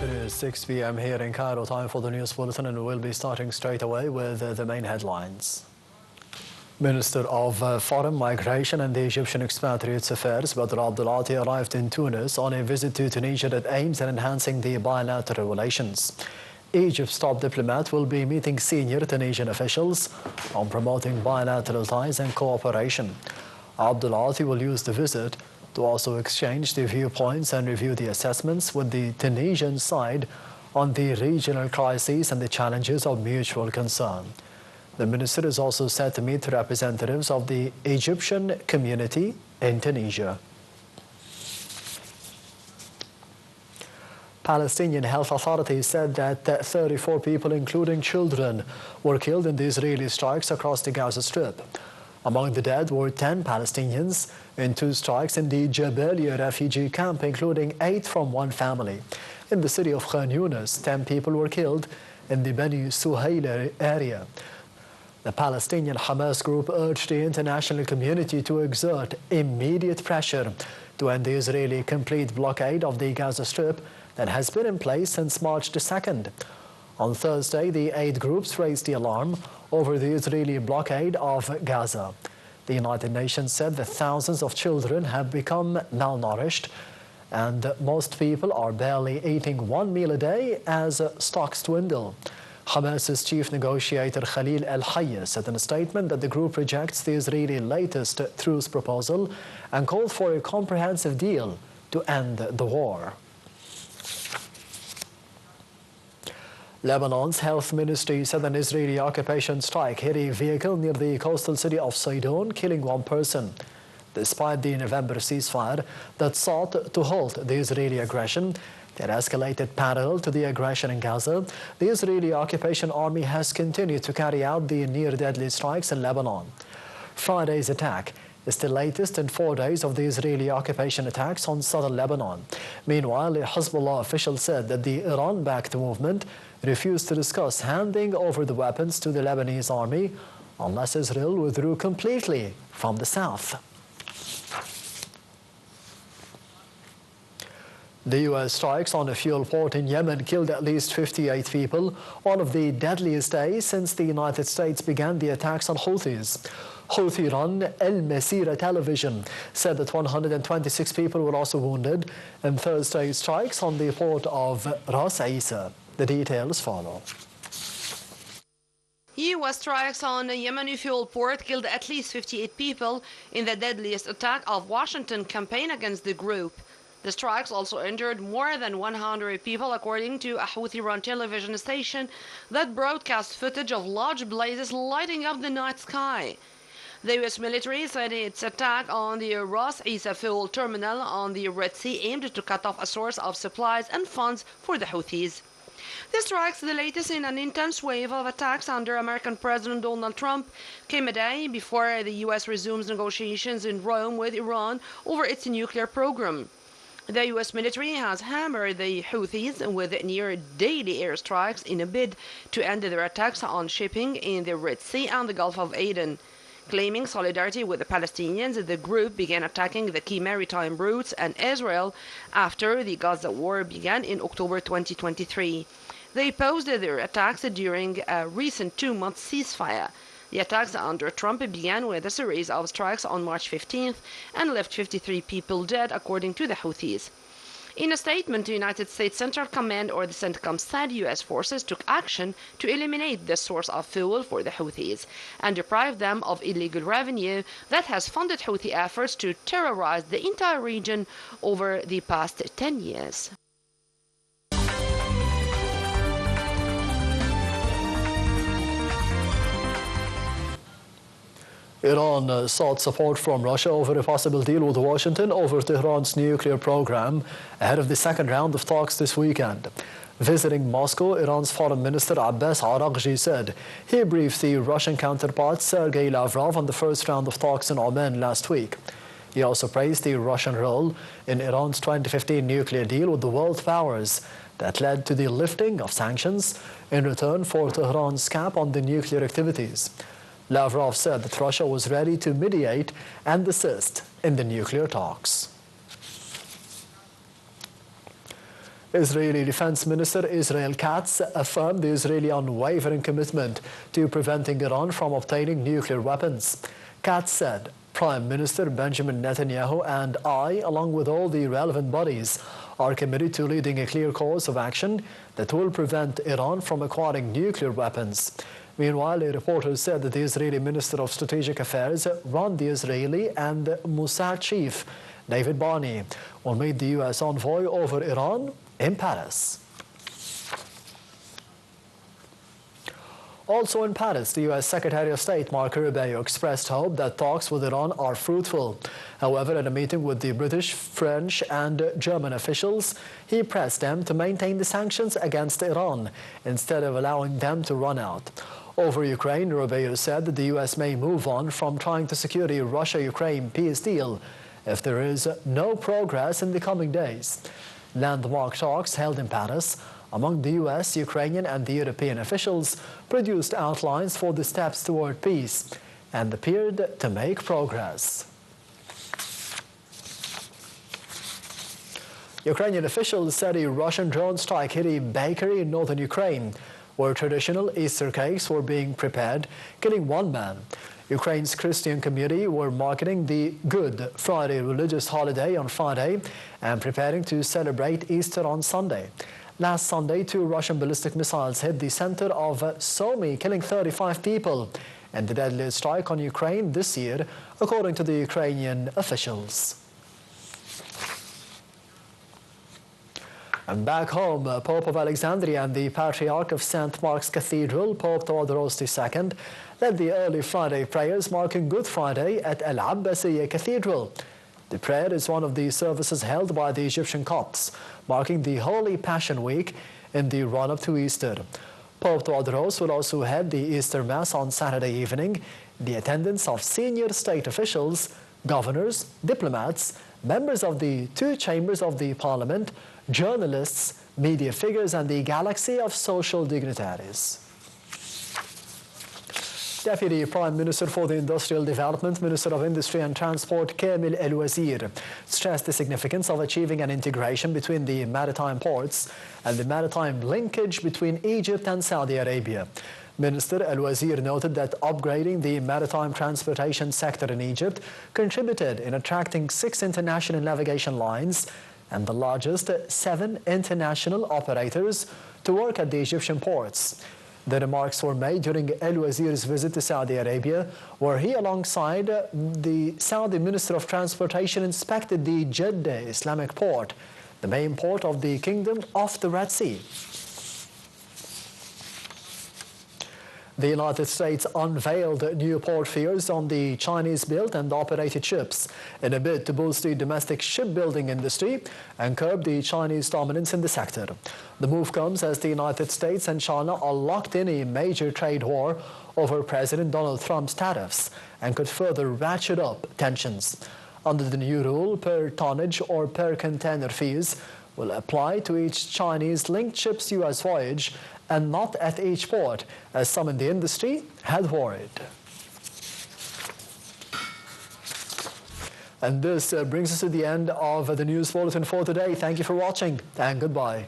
It is 6 p.m. here in Cairo. Time for the news bulletin, and we'll be starting straight away with the main headlines. Minister of Foreign Migration and the Egyptian Expatriates Affairs, Badr Abdulati, arrived in Tunis on a visit to Tunisia that aims at enhancing the bilateral relations. Egypt's top diplomat will be meeting senior Tunisian officials on promoting bilateral ties and cooperation. Abdulati will use the visit to also exchange the viewpoints and review the assessments with the Tunisian side on the regional crises and the challenges of mutual concern. The minister is also set to meet representatives of the Egyptian community in Tunisia. Palestinian health authorities said that 34 people, including children, were killed in the Israeli strikes across the Gaza Strip. Among the dead were 10 Palestinians in 2 strikes in the Jabalia refugee camp, including 8 from one family. In the city of Khan Yunis, 10 people were killed in the Bani Suhail area. The Palestinian Hamas group urged the international community to exert immediate pressure to end the Israeli complete blockade of the Gaza Strip that has been in place since March the 2nd. On Thursday, the 8 groups raised the alarm over the Israeli blockade of Gaza. The United Nations said that thousands of children have become malnourished and most people are barely eating one meal a day as stocks dwindle. Hamas's chief negotiator Khalil al-Hayya said in a statement that the group rejects the Israeli latest truce proposal and called for a comprehensive deal to end the war. Lebanon's health ministry said an Israeli occupation strike hit a vehicle near the coastal city of Sidon, killing 1 person. Despite the November ceasefire that sought to halt the Israeli aggression that escalated parallel to the aggression in Gaza, the Israeli occupation army has continued to carry out the near-deadly strikes in Lebanon. Friday's attack is the latest in 4 days of the Israeli occupation attacks on southern Lebanon. Meanwhile, a Hezbollah official said that the Iran-backed movement refused to discuss handing over the weapons to the Lebanese army unless Israel withdrew completely from the south. The U.S. strikes on a fuel port in Yemen killed at least 58 people, one of the deadliest days since the United States began the attacks on Houthis. Houthi-run Al Masira television said that 126 people were also wounded in Thursday's strikes on the port of Ras Isa. The details follow. U.S. strikes on a Yemeni fuel port killed at least 58 people in the deadliest attack of Washington campaign against the group. The strikes also injured more than 100 people, according to a Houthi-run television station that broadcast footage of large blazes lighting up the night sky. The U.S. military said its attack on the Ras Isa fuel terminal on the Red Sea aimed to cut off a source of supplies and funds for the Houthis. The strikes, the latest in an intense wave of attacks under American President Donald Trump, came a day before the U.S. resumes negotiations in Rome with Iran over its nuclear program. The U.S. military has hammered the Houthis with near-daily airstrikes in a bid to end their attacks on shipping in the Red Sea and the Gulf of Aden. Claiming solidarity with the Palestinians, the group began attacking the key maritime routes and Israel after the Gaza war began in October 2023. They posed their attacks during a recent 2-month ceasefire. The attacks under Trump began with a series of strikes on March 15th and left 53 people dead, according to the Houthis. In a statement, the United States Central Command, or the CENTCOM, said U.S. forces took action to eliminate the source of fuel for the Houthis and deprive them of illegal revenue that has funded Houthi efforts to terrorize the entire region over the past 10 years. Iran sought support from Russia over a possible deal with Washington over Tehran's nuclear program ahead of the second round of talks this weekend. Visiting Moscow, Iran's Foreign Minister Abbas Araghchi said he briefed the Russian counterpart Sergei Lavrov on the first round of talks in Oman last week. He also praised the Russian role in Iran's 2015 nuclear deal with the world powers that led to the lifting of sanctions in return for Tehran's cap on the nuclear activities. Lavrov said that Russia was ready to mediate and assist in the nuclear talks. Israeli Defense Minister Israel Katz affirmed the Israeli unwavering commitment to preventing Iran from obtaining nuclear weapons. Katz said, Prime Minister Benjamin Netanyahu and I, along with all the relevant bodies, are committed to leading a clear course of action that will prevent Iran from acquiring nuclear weapons. Meanwhile, a reporter said that the Israeli Minister of Strategic Affairs, Ron the Israeli, and Mossad chief David Barney will meet the U.S. envoy over Iran in Paris. Also in Paris, the U.S. Secretary of State Marco Rubio expressed hope that talks with Iran are fruitful. However, at a meeting with the British, French and German officials, he pressed them to maintain the sanctions against Iran instead of allowing them to run out. Over Ukraine, Rubio said that the U.S. may move on from trying to secure a Russia-Ukraine peace deal if there is no progress in the coming days. Landmark talks held in Paris among the U.S., Ukrainian and the European officials produced outlines for the steps toward peace and appeared to make progress. Ukrainian officials said a Russian drone strike hit a bakery in northern Ukraine where traditional Easter cakes were being prepared, killing one man. Ukraine's Christian community were marketing the Good Friday religious holiday on Friday and preparing to celebrate Easter on Sunday. Last Sunday, 2 Russian ballistic missiles hit the center of Sumy, killing 35 people, and the deadliest strike on Ukraine this year, according to the Ukrainian officials. And back home, Pope of Alexandria and the Patriarch of St. Mark's Cathedral, Pope Theodoros II, led the early Friday prayers marking Good Friday at Al Abbasiyya Cathedral. The prayer is one of the services held by the Egyptian Copts, marking the Holy Passion Week in the run-up to Easter. Pope Theodoros will also head the Easter Mass on Saturday evening in the attendance of senior state officials, governors, diplomats, members of the 2 chambers of the Parliament, journalists, media figures, and the galaxy of social dignitaries. Deputy Prime Minister for the Industrial Development, Minister of Industry and Transport, Kamil El-Wazir, stressed the significance of achieving an integration between the maritime ports and the maritime linkage between Egypt and Saudi Arabia. Minister El-Wazir noted that upgrading the maritime transportation sector in Egypt contributed in attracting 6 international navigation lines and the largest 7 international operators to work at the Egyptian ports. The remarks were made during El-Wazir's visit to Saudi Arabia, where he, alongside the Saudi Minister of Transportation, inspected the Jeddah Islamic Port, the main port of the Kingdom of the Red Sea. The United States unveiled new port fees on the Chinese-built and operated ships in a bid to boost the domestic shipbuilding industry and curb the Chinese dominance in the sector. The move comes as the United States and China are locked in a major trade war over President Donald Trump's tariffs and could further ratchet up tensions. Under the new rule, per tonnage or per container fees will apply to each Chinese-linked ship's U.S. voyage and not at each port, as some in the industry had worried. And this brings us to the end of the news bulletin for today. Thank you for watching and goodbye.